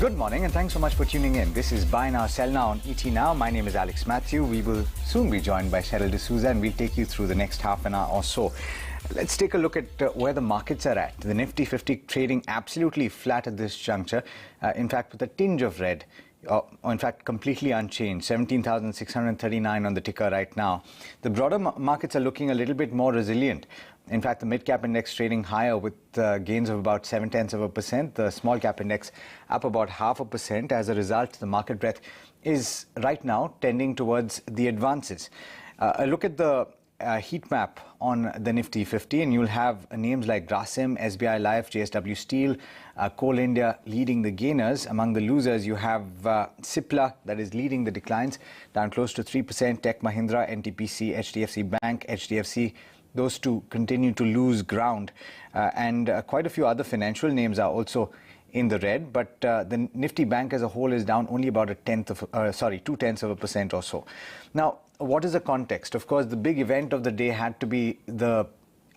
Good morning and thanks so much for tuning in. This is Buy Now, Sell Now on ET Now. My name is Alex Matthew. We will soon be joined by Sheryll and we'll take you through the next half an hour or so. Let's take a look at where the markets are at. The Nifty 50 trading absolutely flat at this juncture. In fact, with a tinge of red. Or in fact, completely unchanged, 17,639 on the ticker right now. The broader markets are looking a little bit more resilient. In fact, the mid-cap index trading higher with gains of about 0.7%. The small-cap index up about 0.5%. As a result, the market breadth is right now tending towards the advances. A look at the heat map on the Nifty 50 and you'll have names like Grasim, SBI Life, JSW Steel, Coal India leading the gainers. Among the losers you have Cipla that is leading the declines, down close to 3%, Tech Mahindra, NTPC, HDFC Bank, HDFC, those two continue to lose ground, and quite a few other financial names are also in the red, but the Nifty Bank as a whole is down only about 0.2% or so. Now, what is the context? Of course, the big event of the day had to be the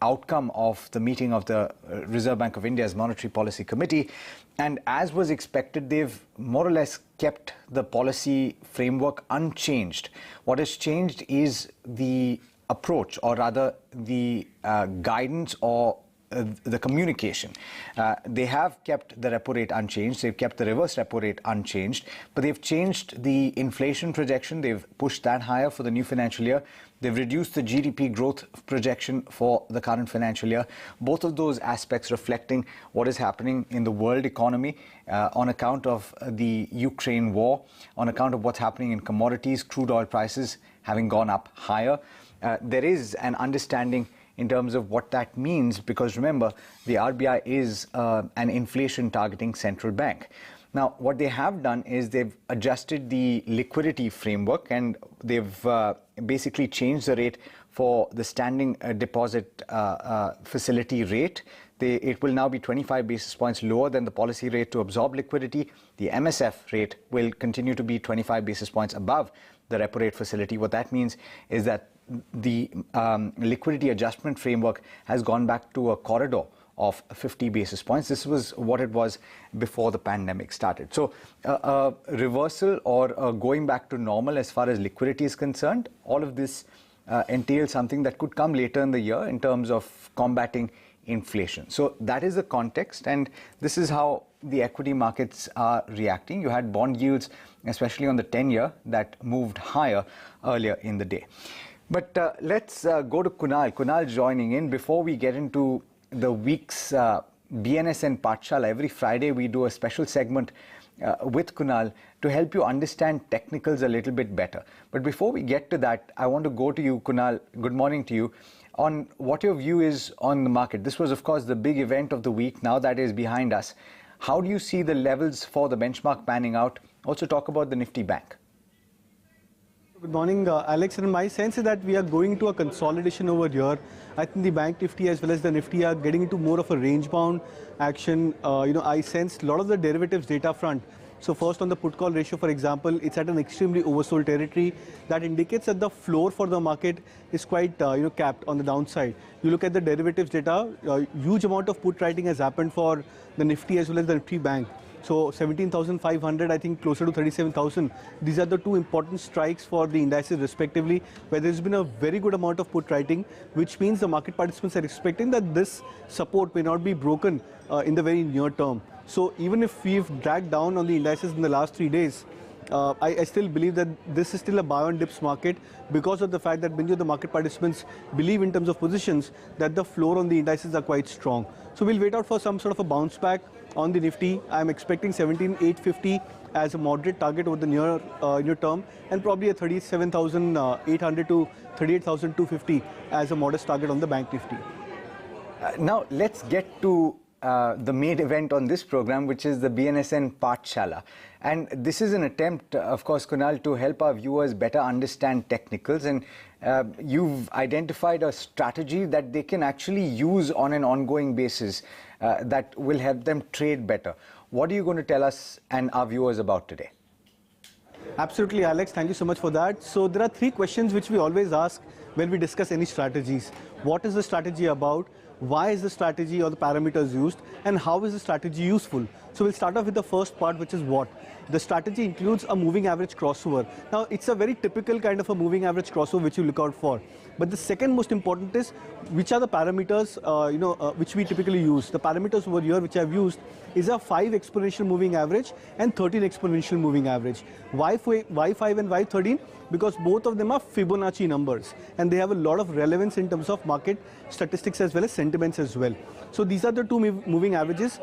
outcome of the meeting of the Reserve Bank of India's Monetary Policy Committee, and as was expected, they've more or less kept the policy framework unchanged. What has changed is the approach, or rather the guidance or the communication. They have kept the repo rate unchanged, they've kept the reverse repo rate unchanged, but they've changed the inflation projection, they've pushed that higher for the new financial year, they've reduced the GDP growth projection for the current financial year. Both of those aspects reflecting what is happening in the world economy on account of the Ukraine war, on account of what's happening in commodities, crude oil prices having gone up higher. There is an understanding in terms of what that means, because remember, the RBI is an inflation targeting central bank. Now, what they have done is they've adjusted the liquidity framework and they've basically changed the rate for the standing deposit facility rate. It will now be 25 basis points lower than the policy rate to absorb liquidity. The MSF rate will continue to be 25 basis points above the repo rate facility. What that means is that the liquidity adjustment framework has gone back to a corridor of 50 basis points. This was what it was before the pandemic started. So a reversal or going back to normal as far as liquidity is concerned, all of this entails something that could come later in the year in terms of combating inflation. So that is the context, and this is how the equity markets are reacting. You had bond yields, especially on the 10-year, that moved higher earlier in the day. But let's go to Kunal. Kunal joining in. Before we get into the week's BNSN Pathshala, every Friday we do a special segment with Kunal to help you understand technicals a little bit better. But before we get to that, I want to go to you, Kunal. Good morning to you. On what your view is on the market. This was, of course, the big event of the week. Now that is behind us. How do you see the levels for the benchmark panning out? Also talk about the Nifty Bank. Good morning, Alex. And my sense is that we are going to a consolidation over here. I think the Bank Nifty as well as the Nifty are getting into more of a range-bound action. I sense a lot of the derivatives data front. So first on the put-call ratio, for example, it's at an extremely oversold territory. That indicates that the floor for the market is quite capped on the downside. You look at the derivatives data, huge amount of put writing has happened for the Nifty as well as the Nifty Bank. So 17,500, I think closer to 37,000. These are the two important strikes for the indices respectively, where there's been a very good amount of put writing, which means the market participants are expecting that this support may not be broken in the very near term. So even if we've dragged down on the indices in the last 3 days, I still believe that this is still a buy on dips market because of the fact that many of the market participants believe in terms of positions that the floor on the indices are quite strong. So we'll wait out for some sort of a bounce back on the Nifty. I'm expecting 17,850 as a moderate target over the near term, and probably a 37,800 to 38,250 as a modest target on the Bank Nifty. Now let's get to the main event on this program, which is the BNSN Pathshala. And this is an attempt, of course, Kunal, to help our viewers better understand technicals. And you've identified a strategy that they can actually use on an ongoing basis that will help them trade better. What are you going to tell us and our viewers about today? Absolutely, Alex. Thank you so much for that. So there are 3 questions which we always ask when we discuss any strategies. What is the strategy about? Why is the strategy or the parameters used? And how is the strategy useful? So we'll start off with the first part, which is what? The strategy includes a moving average crossover. Now, it's a very typical kind of a moving average crossover which you look out for. But the second most important is which are the parameters which we typically use. The parameters over here which I've used is a 5 exponential moving average and 13 exponential moving average. Why 5 and why 13? Because both of them are Fibonacci numbers and they have a lot of relevance in terms of market statistics as well as sentiments as well. So these are the two moving averages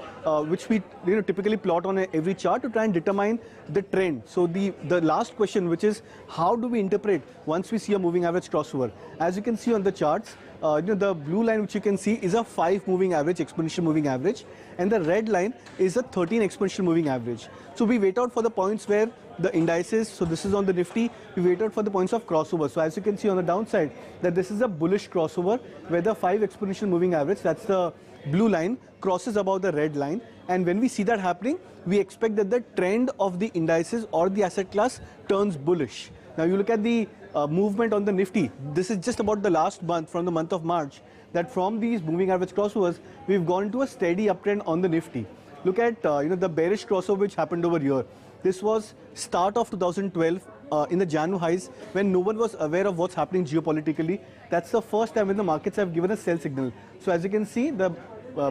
which we typically plot on every chart to try and determine the trend. So the last question, which is how do we interpret once we see a moving average crossover? As you can see on the charts, the blue line which you can see is a 5 moving average, exponential moving average, and the red line is a 13 exponential moving average. So we wait out for the points where the indices, so this is on the Nifty, we wait out for the points of crossover. So as you can see on the downside, that this is a bullish crossover where the 5 exponential moving average, that's the blue line, crosses above the red line. And when we see that happening, we expect that the trend of the indices or the asset class turns bullish. Now you look at the movement on the Nifty. This is just about the last month, from the month of March, that from these moving average crossovers, we've gone into a steady uptrend on the Nifty. Look at the bearish crossover which happened over here. This was start of 2012 in the Janu highs when no one was aware of what's happening geopolitically. That's the first time when the markets have given a sell signal. So as you can see, the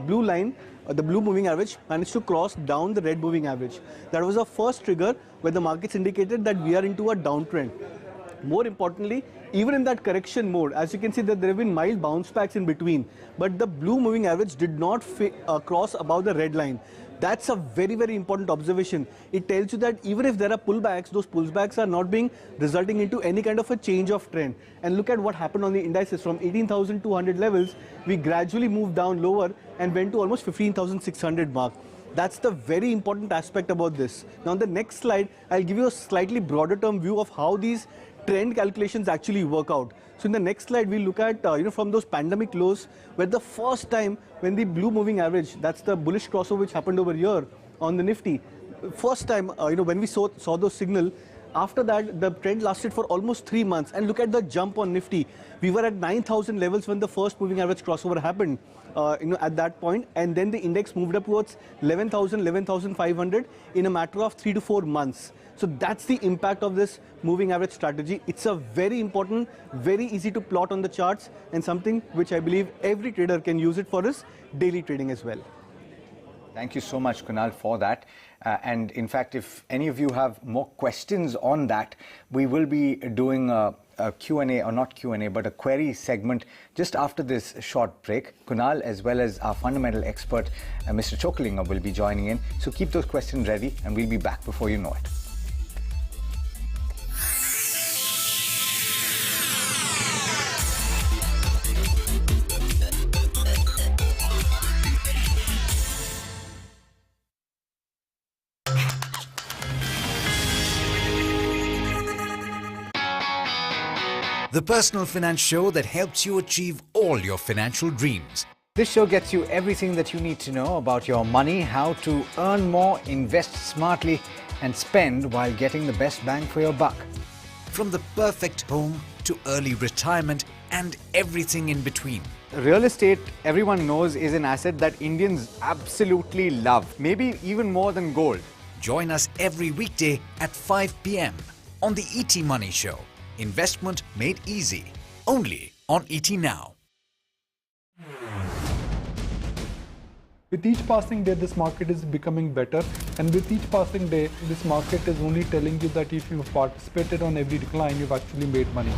blue line, the blue moving average managed to cross down the red moving average. That was the first trigger where the markets indicated that we are into a downtrend. More importantly, even in that correction mode, as you can see that there have been mild bounce backs in between, but the blue moving average did not cross above the red line. That's a very, very important observation. It tells you that even if there are pullbacks, those pullbacks are not being resulting into any kind of a change of trend. And look at what happened on the indices. From 18,200 levels, we gradually moved down lower and went to almost 15,600 mark. That's the very important aspect about this. Now on the next slide, I'll give you a slightly broader term view of how these trend calculations actually work out. So in the next slide, we'll look at from those pandemic lows, where the first time when the blue moving average, that's the bullish crossover which happened over here on the Nifty, first time when we saw those signal. After that, the trend lasted for almost 3 months. And look at the jump on Nifty. We were at 9,000 levels when the first moving average crossover happened at that point. And then the index moved up towards 11,000, 11,500 in a matter of 3 to 4 months. So that's the impact of this moving average strategy. It's a very important, very easy to plot on the charts, and something which I believe every trader can use it for his daily trading as well. Thank you so much, Kunal, for that. And in fact, if any of you have more questions on that, we will be doing a Q&A, or not Q&A, but a query segment just after this short break. Kunal, as well as our fundamental expert, Mr. Chokalinga, will be joining in. So keep those questions ready, and we'll be back before you know it. The personal finance show that helps you achieve all your financial dreams. This show gets you everything that you need to know about your money, how to earn more, invest smartly, and spend while getting the best bang for your buck. From the perfect home to early retirement and everything in between. Real estate, everyone knows, is an asset that Indians absolutely love, maybe even more than gold. Join us every weekday at 5 p.m. on the ET Money Show. Investment made easy, only on AskETNow. With each passing day, this market is becoming better, and with each passing day, this market is only telling you that if you've participated on every decline, you've actually made money.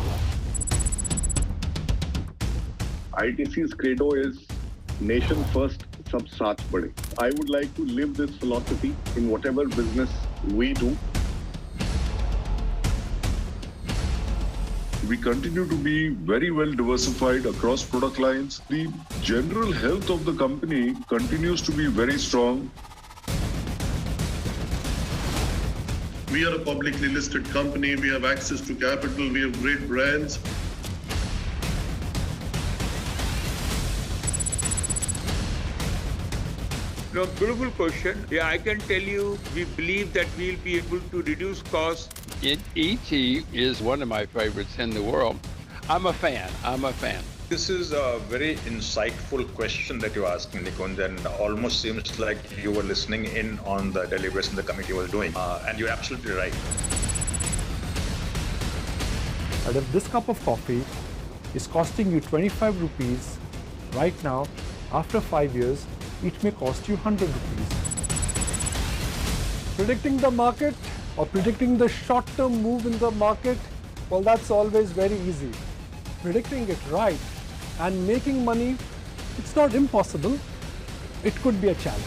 ITC's credo is nation first, sab saath bade. I would like to live this philosophy in whatever business we do. We continue to be very well diversified across product lines. The general health of the company continues to be very strong. We are a publicly listed company. We have access to capital. We have great brands. No, beautiful question. Yeah, I can tell you, we believe that we'll be able to reduce costs. ET is one of my favorites in the world. I'm a fan. I'm a fan. This is a very insightful question that you asked, Nikunj, and almost seems like you were listening in on the deliberation the committee was doing. And you're absolutely right. But if this cup of coffee is costing you 25 rupees right now, after 5 years, it may cost you 100 rupees. Predicting the market or predicting the short-term move in the market, well, that's always very easy. Predicting it right and making money, it's not impossible. It could be a challenge.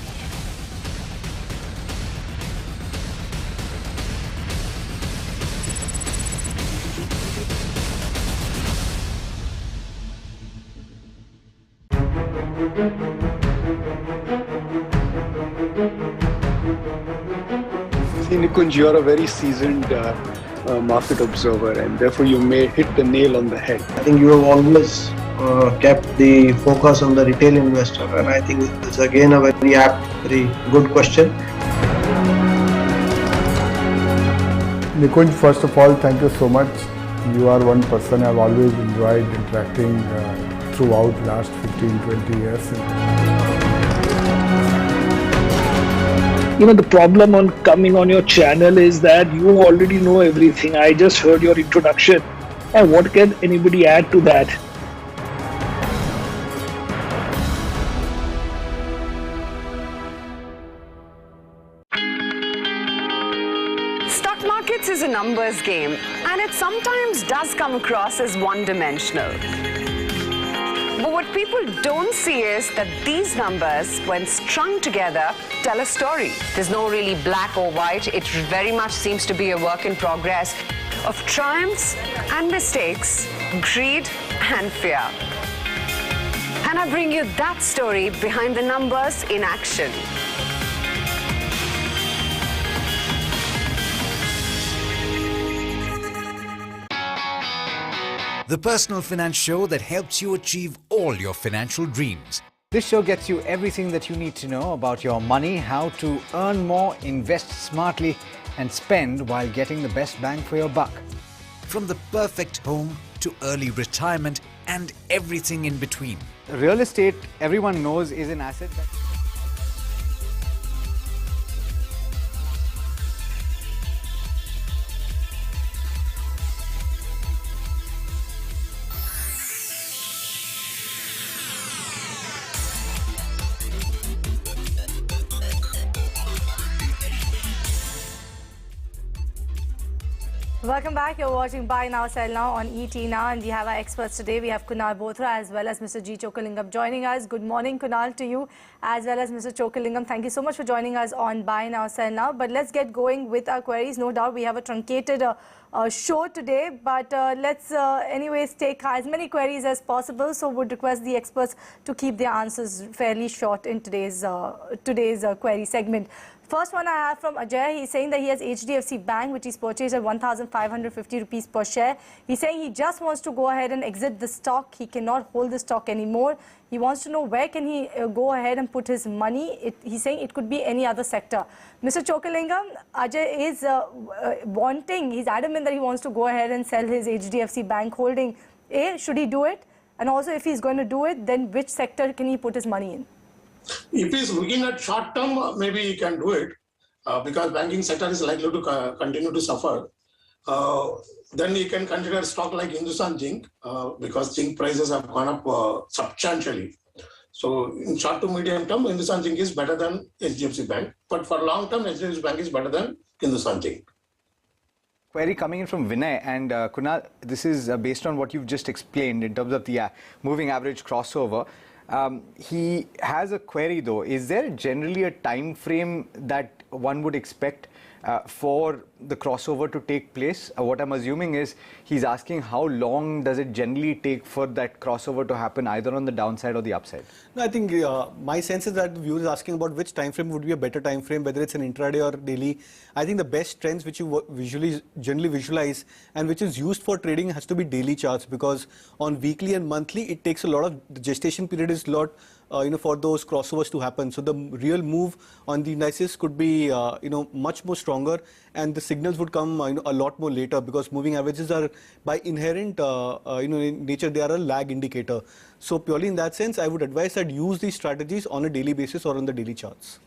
See, Nikunj, you're a very seasoned market observer, and therefore you may hit the nail on the head. I think you have always kept the focus on the retail investor, and I think it's again a very apt, very good question. Nikunj, first of all, thank you so much. You are one person I've always enjoyed interacting throughout last 15-20 years. You know, the problem on coming on your channel is that you already know everything. I just heard your introduction. And what can anybody add to that? Stock markets is a numbers game, and it sometimes does come across as one-dimensional. But what people don't see is that these numbers, when strung together, tell a story. There's no really black or white. It very much seems to be a work in progress of triumphs and mistakes, greed and fear. And I bring you that story behind the numbers in action. The personal finance show that helps you achieve all your financial dreams. This show gets you everything that you need to know about your money, how to earn more, invest smartly, and spend while getting the best bang for your buck. From the perfect home to early retirement and everything in between. Real estate, everyone knows, is an asset that... Welcome back. You're watching Buy Now, Sell Now on ET Now, and we have our experts today. We have Kunal Bothra as well as Mr. G. Chokalingam joining us. Good morning, Kunal, to you as well as Mr. Chokalingam. Thank you so much for joining us on Buy Now, Sell Now. But let's get going with our queries. No doubt we have a truncated show today, but let's anyways take as many queries as possible. So would request the experts to keep their answers fairly short in today's query segment. First one I have from Ajay. He's saying that he has HDFC Bank, which he's purchased at 1,550 rupees per share. He's saying he just wants to go ahead and exit the stock. He cannot hold the stock anymore. He wants to know where can he go ahead and put his money. He's saying it could be any other sector. Mr. Chokalingam, Ajay is he's adamant that he wants to go ahead and sell his HDFC Bank holding. A, should he do it? And also, if he's going to do it, then which sector can he put his money in? If he's looking at short term, maybe he can do it because banking sector is likely to continue to suffer. Then he can consider stock like Hindustan Zinc because zinc prices have gone up substantially. So in short to medium term, Hindustan Zinc is better than HDFC Bank. But for long term, HDFC Bank is better than Hindustan Zinc. Query coming in from Vinay, and Kunal, this is based on what you've just explained in terms of the moving average crossover. He has a query though. Is there generally a time frame that one would expect for the crossover to take place? What I'm assuming is he's asking how long does it generally take for that crossover to happen, either on the downside or the upside? No, I think my sense is that the viewer is asking about which time frame would be a better time frame, whether it's an intraday or daily. I think the best trends which you generally visualize and which is used for trading has to be daily charts, because on weekly and monthly it takes a lot of, the gestation period is a lot for those crossovers to happen. So the real move on the indices could be much more stronger, and the signals would come a lot more later, because moving averages are by inherent in nature, they are a lag indicator. So purely in that sense, I would advise that use these strategies on a daily basis or on the daily charts.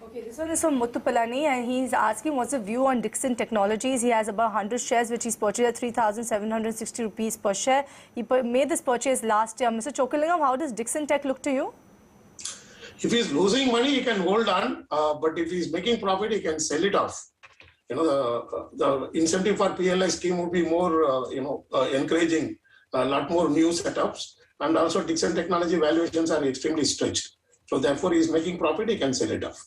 Okay, this one is from Muthupalani, and he's asking what's the view on Dixon Technologies. He has about 100 shares which he's purchased at 3,760 rupees per share. He made this purchase last year. Mr. Chokalingam, how does Dixon Tech look to you? If he's losing money, he can hold on, but if he's making profit, he can sell it off. The incentive for PLI scheme would be more, encouraging a lot more new setups, and also Dixon Technology valuations are extremely stretched. So therefore, he's making profit, he can sell it off.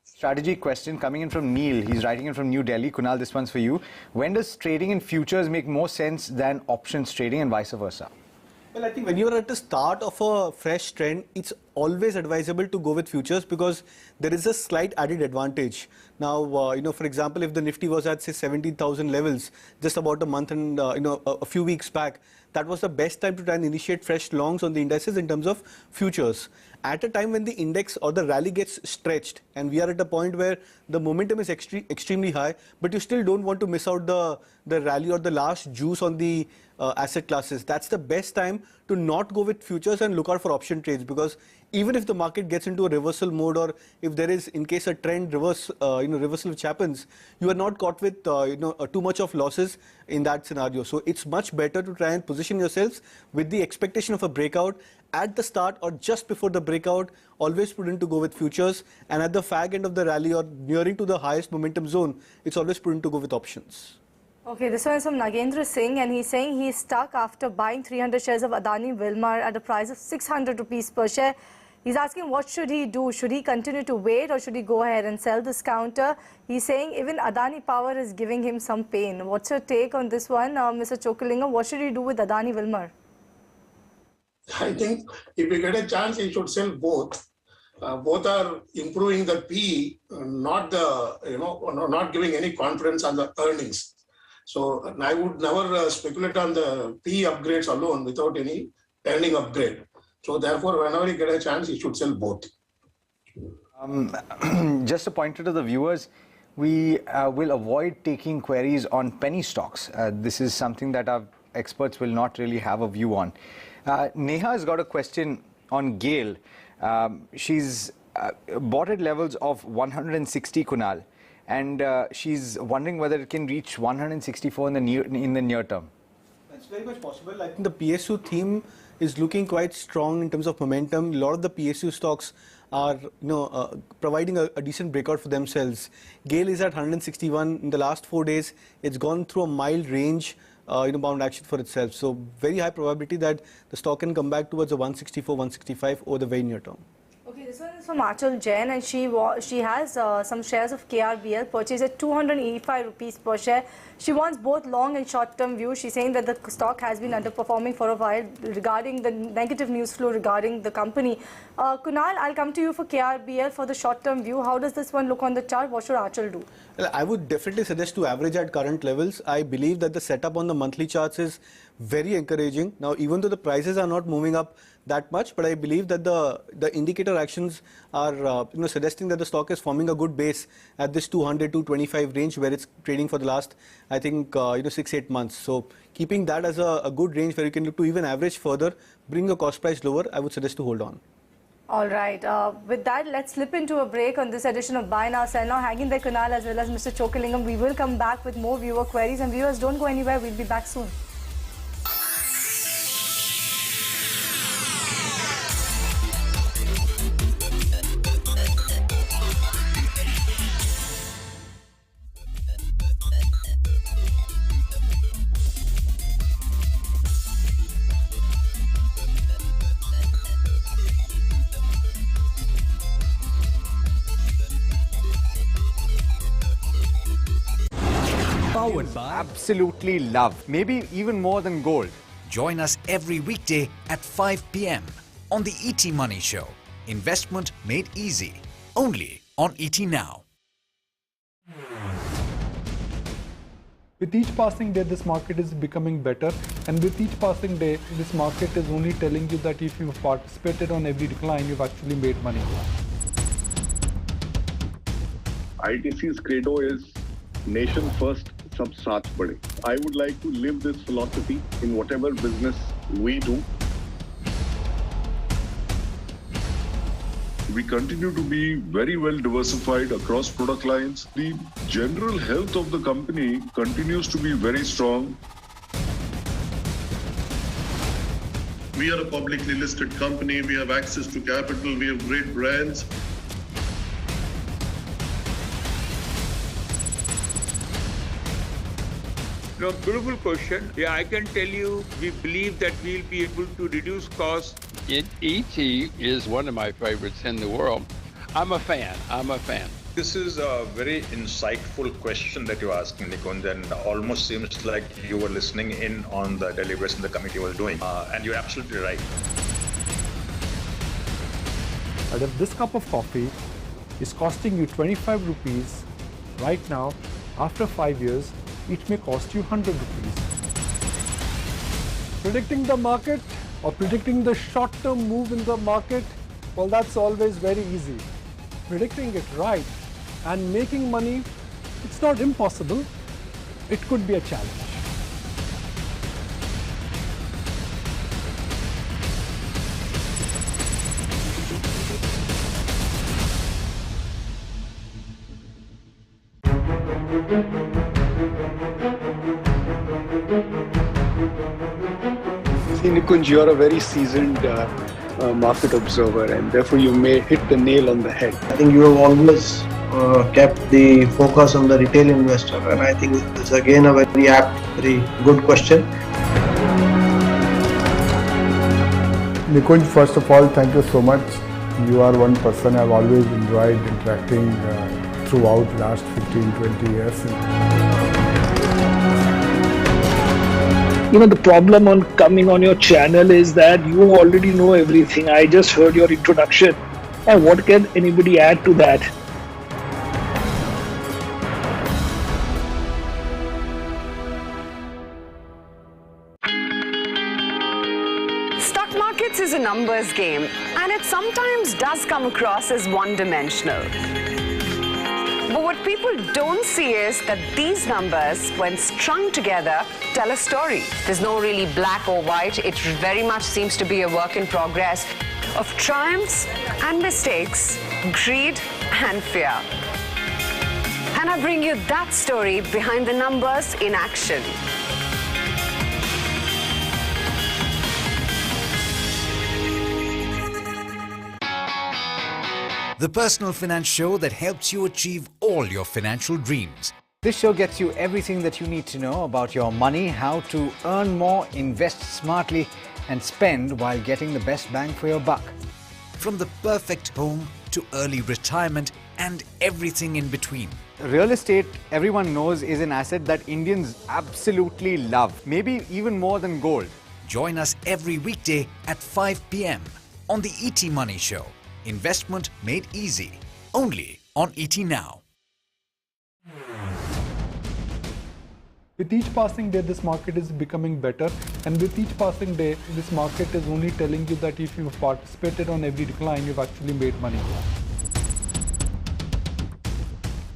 Strategy question coming in from Neil. He's writing in from New Delhi. Kunal, this one's for you. When does trading in futures make more sense than options trading and vice versa? Well, I think when you're at the start of a fresh trend, it's always advisable to go with futures, because there is a slight added advantage. Now, for example, if the Nifty was at, say, 17,000 levels just about a month and, a few weeks back, that was the best time to try and initiate fresh longs on the indices in terms of futures. At a time when the index or the rally gets stretched, and we are at a point where the momentum is extremely high, but you still don't want to miss out the rally or the last juice on the asset classes, that's the best time to not go with futures and look out for option trades, because even if the market gets into a reversal mode, or if there is, in case a trend reversal which happens, you are not caught with too much of losses in that scenario. So it's much better to try and position yourselves with the expectation of a breakout at the start or just before the breakout. Always prudent to go with futures, and at the fag end of the rally or nearing to the highest momentum zone, it's always prudent to go with options. Okay, this one is from Nagendra Singh, and he's saying he's stuck after buying 300 shares of Adani Wilmar at a price of 600 rupees per share. He's asking what should he do? Should he continue to wait, or should he go ahead and sell this counter? He's saying even Adani Power is giving him some pain. What's your take on this one, Mr. Chokalingam? What should he do with Adani Wilmar? I think if we get a chance, he should sell both. Both are improving the P, not giving any confidence on the earnings. So I would never speculate on the P upgrades alone without any earning upgrade. So therefore, whenever you get a chance, you should sell both. Just a pointer to the viewers, we will avoid taking queries on penny stocks. This is something that our experts will not really have a view on. Neha has got a question on GAIL. She's bought at levels of 160, Kunal, and she's wondering whether it can reach 164 in the near term. That's very much possible. I think the PSU theme is looking quite strong in terms of momentum. A lot of the PSU stocks are providing a decent breakout for themselves. GAIL is at 161 in the last 4 days. It's gone through a mild range bound action for itself. So very high probability that the stock can come back towards a 164, 165 over the very near term. Okay, this one is from Achal Jain, and she has some shares of KRBL purchased at 285 rupees per share. She wants both long and short-term view. She's saying that the stock has been underperforming for a while regarding the negative news flow regarding the company. Kunal, I'll come to you for KRBL for the short-term view. How does this one look on the chart? What should Achal do? Well, I would definitely suggest to average at current levels. I believe that the setup on the monthly charts is very encouraging. Now, even though the prices are not moving up that much, but I believe that the indicator actions are suggesting that the stock is forming a good base at this 200 to 225 range where it's trading for the last, I think 6-8 months. So keeping that as a good range where you can look to even average further, bring the cost price lower, I would suggest to hold on. All right. With that, let's slip into a break on this edition of Buy Now, Sell Now. Hanging there, Kunal, as well as Mr. Chokalingam. We will come back with more viewer queries. And viewers, don't go anywhere. We'll be back soon. Powered by absolutely love, maybe even more than gold. Join us every weekday at 5 p.m. on the ET Money Show. Investment made easy. Only on ET Now. With each passing day, this market is becoming better, and with each passing day, this market is only telling you that if you've participated on every decline, you've actually made money. ITC's credo is nation first, sab saath bade. I would like to live this philosophy in whatever business we do. We continue to be very well diversified across product lines. The general health of the company continues to be very strong. We are a publicly listed company. We have access to capital. We have great brands. No, beautiful question. Yeah, I can tell you, we believe that we'll be able to reduce costs. ET is one of my favorites in the world. I'm a fan. This is a very insightful question that you're asking, Nikund, and almost seems like you were listening in on the deliberation the committee was doing. And you're absolutely right. And if this cup of coffee is costing you 25 rupees right now, after 5 years, it may cost you 100 rupees. Predicting the market or predicting the short-term move in the market, well, that's always very easy. Predicting it right and making money, it's not impossible. It could be a challenge. See, Nikunj, you're a very seasoned market observer, and therefore you may hit the nail on the head. I think you have always kept the focus on the retail investor, and I think it's again a very apt, very good question. Nikunj, first of all, thank you so much. You are one person I've always enjoyed interacting throughout last 15-20 years. The problem on coming on your channel is that you already know everything. I just heard your introduction. And what can anybody add to that? Stock markets is a numbers game, and it sometimes does come across as one-dimensional. But what people don't see is that these numbers, when strung together, tell a story. There's no really black or white. It very much seems to be a work in progress of triumphs and mistakes, greed and fear. And I bring you that story behind the numbers in action. The personal finance show that helps you achieve all your financial dreams. This show gets you everything that you need to know about your money, how to earn more, invest smartly, and spend while getting the best bang for your buck. From the perfect home to early retirement and everything in between. Real estate, everyone knows, is an asset that Indians absolutely love, maybe even more than gold. Join us every weekday at 5 p.m. on the ET Money Show. Investment made easy. Only on ET Now. With each passing day, this market is becoming better. And with each passing day, this market is only telling you that if you've participated on every decline, you've actually made money.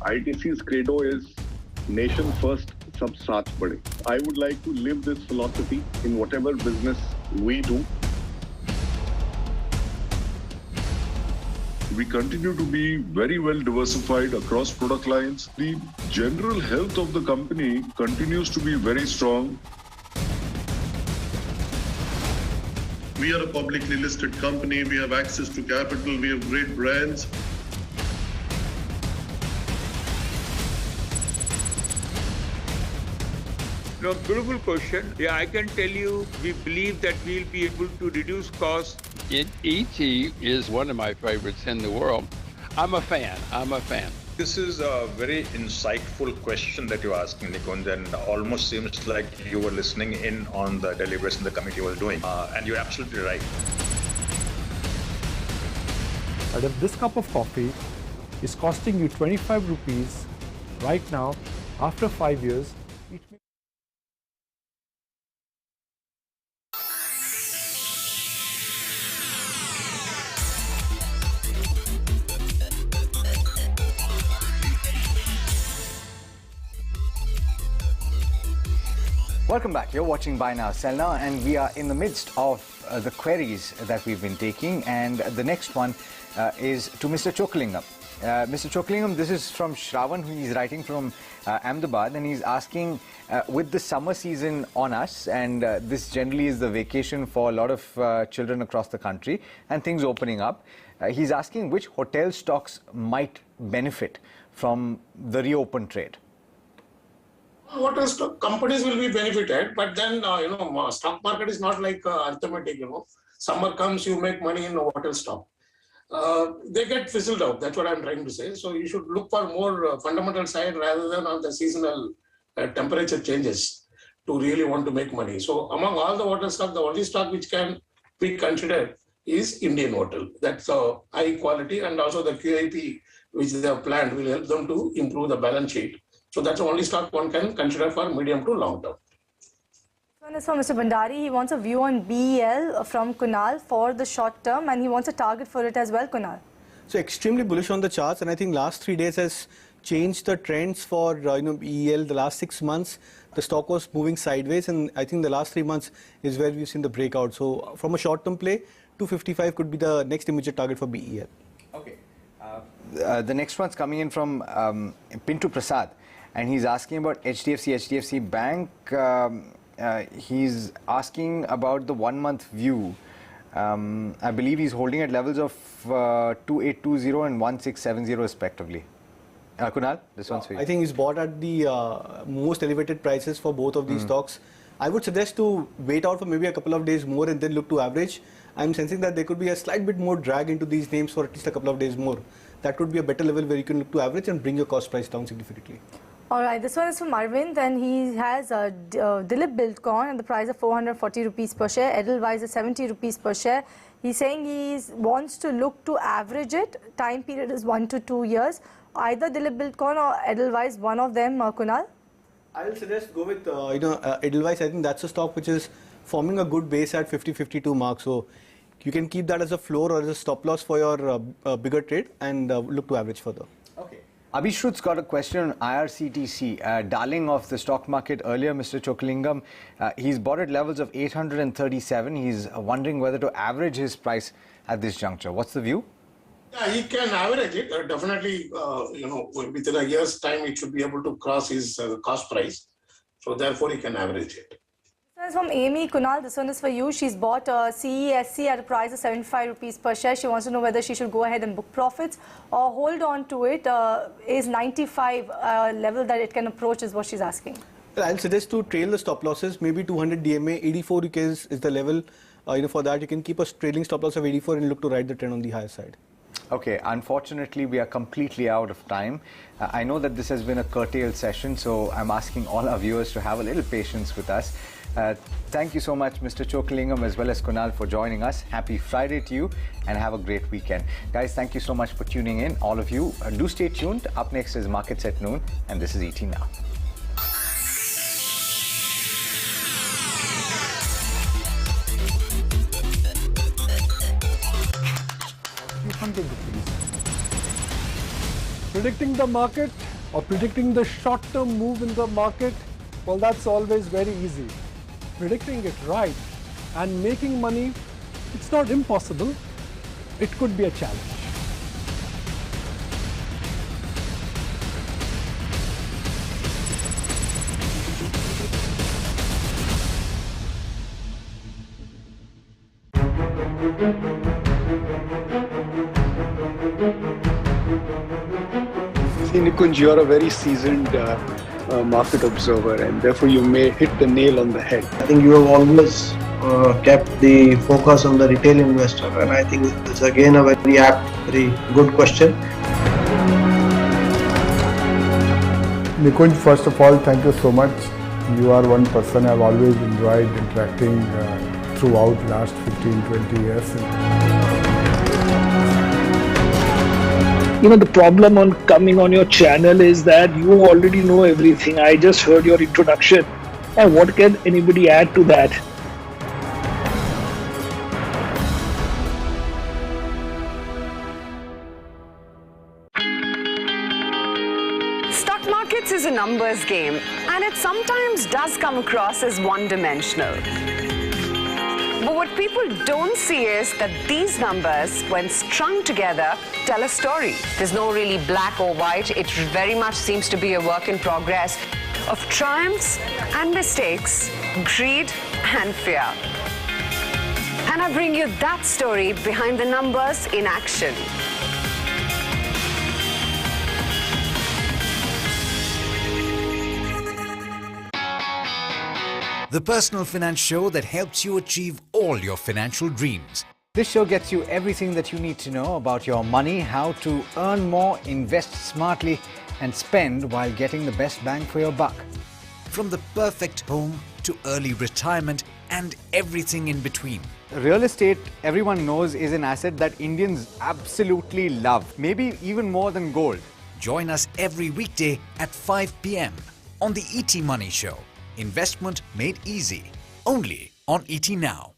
ITC's credo is nation first, sab saath bade. I would like to live this philosophy in whatever business we do. We continue to be very well diversified across product lines. The general health of the company continues to be very strong. We are a publicly listed company. We have access to capital. We have great brands. No, beautiful question. Yeah, I can tell you, we believe that we'll be able to reduce costs. ET is one of my favorites in the world. I'm a fan. This is a very insightful question that you're asking, Nikund, and almost seems like you were listening in on the deliberation the committee was doing. And you're absolutely right. And if this cup of coffee is costing you 25 rupees right now, after 5 years, it may Welcome back. You're watching Buy Now, Sell Now, and we are in the midst of the queries that we've been taking. And the next one is to Mr. Chokalingam. Mr. Chokalingam, this is from Shravan, who is writing from Ahmedabad, and he's asking, with the summer season on us, and this generally is the vacation for a lot of children across the country, and things opening up, he's asking which hotel stocks might benefit from the reopened trade. Hotel stock companies will be benefited, but then stock market is not like arithmetic. Summer comes, you make money in a hotel stock. They get fizzled out. That's what I'm trying to say. So you should look for more fundamental side rather than on the seasonal temperature changes to really want to make money. So among all the hotel stock, the only stock which can be considered is Indian Hotel. That's high quality, and also the QIP which they have planned will help them to improve the balance sheet. So that's the only stock one can consider for medium to long term. One is from Mr. Bhandari. He wants a view on BEL from Kunal for the short term, and he wants a target for it as well, Kunal. So extremely bullish on the charts, and I think last 3 days has changed the trends for BEL. The last 6 months, the stock was moving sideways, and I think the last 3 months is where we've seen the breakout. So from a short-term play, 255 could be the next immediate target for BEL. Okay. The next one's coming in from Pintu Prasad, and he's asking about HDFC Bank. He's asking about the 1 month view. I believe he's holding at levels of 2820 and 1670 respectively. Kunal, this one's for you. I think he's bought at the most elevated prices for both of these stocks. I would suggest to wait out for maybe a couple of days more and then look to average. I'm sensing that there could be a slight bit more drag into these names for at least a couple of days more. That could be a better level where you can look to average and bring your cost price down significantly. All right, this one is from Arvind, and he has a Dilip Buildcon and the price of 440 rupees per share. Edelweiss is 70 rupees per share. He's saying he wants to look to average it. Time period is 1 to 2 years. Either Dilip Buildcon or Edelweiss, one of them, Kunal? I'll suggest go with Edelweiss. I think that's a stock which is forming a good base at 50-52 mark. So you can keep that as a floor or as a stop loss for your bigger trade and look to average further. Okay. Abhishrut's got a question on IRCTC, darling of the stock market earlier, Mr. Chokalingam. He's bought at levels of 837. He's wondering whether to average his price at this juncture. What's the view? Yeah, he can average it. Definitely, within a year's time, it should be able to cross his cost price. So therefore, he can average it. This one is from Amy. Kunal, this one is for you. She's bought CESC at a price of 75 rupees per share. She wants to know whether she should go ahead and book profits or hold on to it. Is 95 level that it can approach is what she's asking. Well, I'll suggest to trail the stop losses. Maybe 200 DMA, 84 is the level. For that, you can keep a trailing stop loss of 84 and look to ride the trend on the higher side. Okay, unfortunately, we are completely out of time. I know that this has been a curtailed session, so I'm asking all our viewers to have a little patience with us. Thank you so much, Mr. Chokalingam, as well as Kunal, for joining us. Happy Friday to you, and have a great weekend. Guys, thank you so much for tuning in, all of you. Do stay tuned. Up next is Markets at Noon, and this is ET Now. Predicting the market or predicting the short-term move in the market, well, that's always very easy. Predicting it right and making money, it's not impossible. It could be a challenge. See, Nikunj, you're a very seasoned market observer, and therefore you may hit the nail on the head. I think you have always kept the focus on the retail investor, and I think it's again a very apt, very good question. Nikunj, first of all, thank you so much. You are one person I've always enjoyed interacting throughout last 15-20 years. The problem on coming on your channel is that you already know everything. I just heard your introduction. And what can anybody add to that? Stock markets markets is a numbers game, and it sometimes does come across as one-dimensional. But what people don't see is that these numbers, when strung together, tell a story. There's no really black or white. It very much seems to be a work in progress of triumphs and mistakes, greed and fear. And I bring you that story behind the numbers in action. The personal finance show that helps you achieve all your financial dreams. This show gets you everything that you need to know about your money, how to earn more, invest smartly, and spend while getting the best bang for your buck. From the perfect home to early retirement and everything in between. Real estate, everyone knows, is an asset that Indians absolutely love, maybe even more than gold. Join us every weekday at 5 p.m. on the ET Money Show. Investment made easy. Only on ET Now.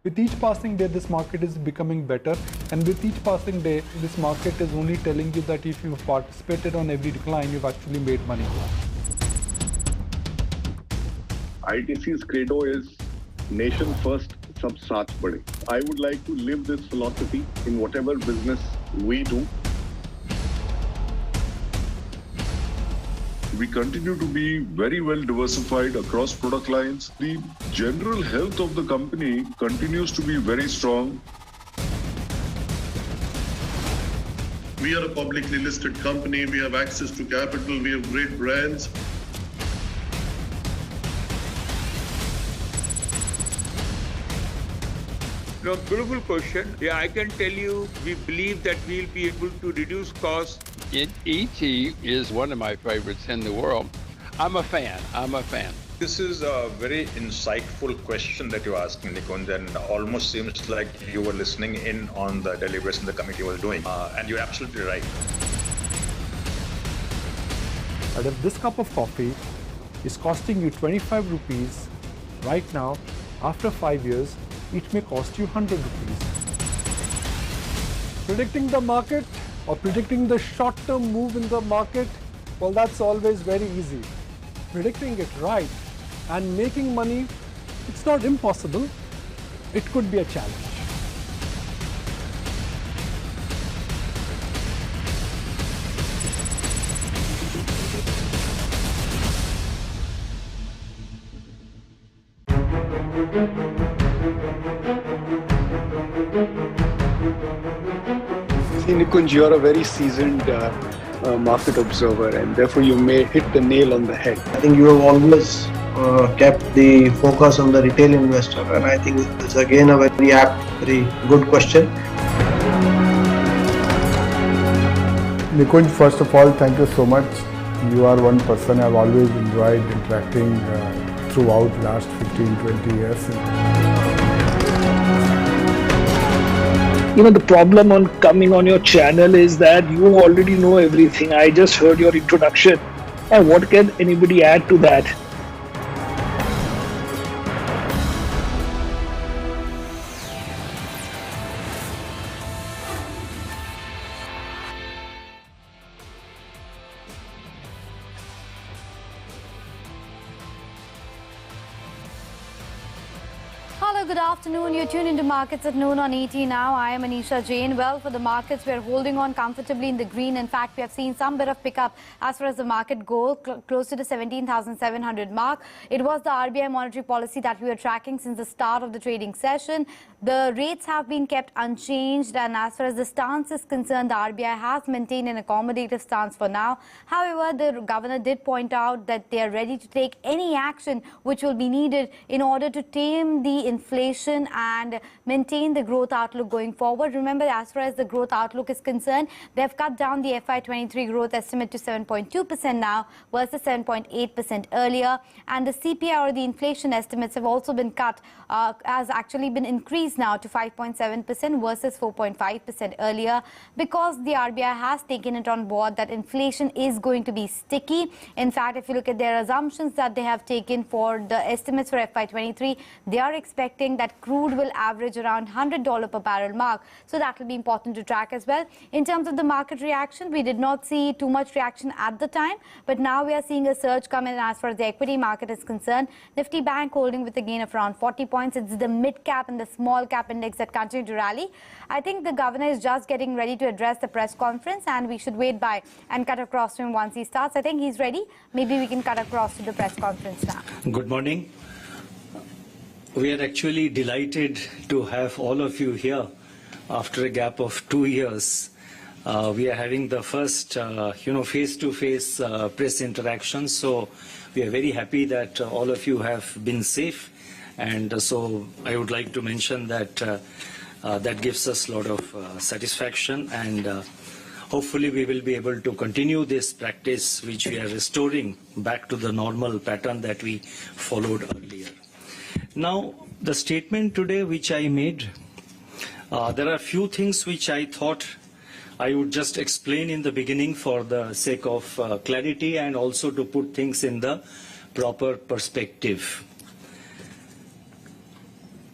With each passing day, this market is becoming better, and with each passing day, this market is only telling you that if you've participated on every decline, you've actually made money. ITC's credo is nation first, sab saath bade. I would like to live this philosophy in whatever business we do. We continue to be very well diversified across product lines. The general health of the company continues to be very strong. We are a publicly listed company. We have access to capital. We have great brands. No, beautiful question. Yeah, I can tell you, we believe that we'll be able to reduce costs. ET is one of my favorites in the world. I'm a fan. This is a very insightful question that you're asking, Nikunj, and almost seems like you were listening in on the deliberation the committee was doing. And you're absolutely right. But if this cup of coffee is costing you 25 rupees right now, after 5 years, it may cost you 100 rupees. Predicting the market or predicting the short-term move in the market, well, that's always very easy. Predicting it right and making money, it's not impossible. It could be a challenge. See, Nikunj, you're a very seasoned market observer, and therefore you may hit the nail on the head. I think you have always kept the focus on the retail investor, and I think it's again a very apt, very good question. Nikunj, first of all, thank you so much. You are one person I've always enjoyed interacting throughout last 15-20 years. You know, the problem on coming on your channel is that you already know everything. I just heard your introduction. And what can anybody add to that? Hello, good afternoon. You're tuned into Markets at Noon on ET Now. I am Anisha Jain. Well, for the markets, we're holding on comfortably in the green. In fact, we have seen some bit of pickup as far as the market goes, close to the 17,700 mark. It was the RBI monetary policy that we were tracking since the start of the trading session. The rates have been kept unchanged, and as far as the stance is concerned, the RBI has maintained an accommodative stance for now. However, the governor did point out that they are ready to take any action which will be needed in order to tame the inflation and maintain the growth outlook going forward. Remember, as far as the growth outlook is concerned, they have cut down the FY23 growth estimate to 7.2% now versus 7.8% earlier, and the CPI or the inflation estimates have also been cut, has actually been increased now to 5.7% versus 4.5% earlier, because the RBI has taken it on board that inflation is going to be sticky. In fact, if you look at their assumptions that they have taken for the estimates for FY23, they are expecting predicting that crude will average around $100 per barrel mark. So that will be important to track as well. In terms of the market reaction, we did not see too much reaction at the time, but now we are seeing a surge come in as far as the equity market is concerned. Nifty Bank holding with a gain of around 40 points. It's the mid cap and the small cap index that continue to rally. I think the governor is just getting ready to address the press conference, and we should wait by and cut across to him once he starts. I think he's ready. Maybe we can cut across to the press conference now. Good morning. We are actually delighted to have all of you here after a gap of 2 years. We are having the first, face-to-face press interaction. So we are very happy that all of you have been safe. And so I would like to mention that that gives us a lot of satisfaction, and hopefully we will be able to continue this practice which we are restoring back to the normal pattern that we followed earlier. Now, the statement today which I made, there are a few things which I thought I would just explain in the beginning for the sake of clarity and also to put things in the proper perspective.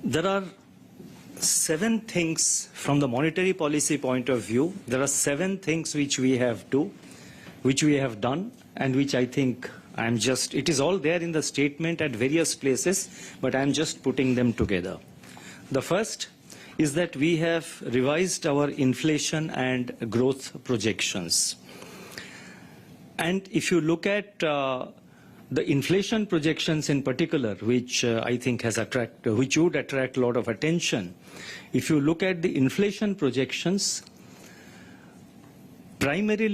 There are 7 things from the monetary policy point of view. There are 7 things which we have done, and which I think it is all there in the statement at various places, but I'm just putting them together. The first is that we have revised our inflation and growth projections. And if you look at the inflation projections in particular, which I think which would attract a lot of attention. If you look at the inflation projections, primarily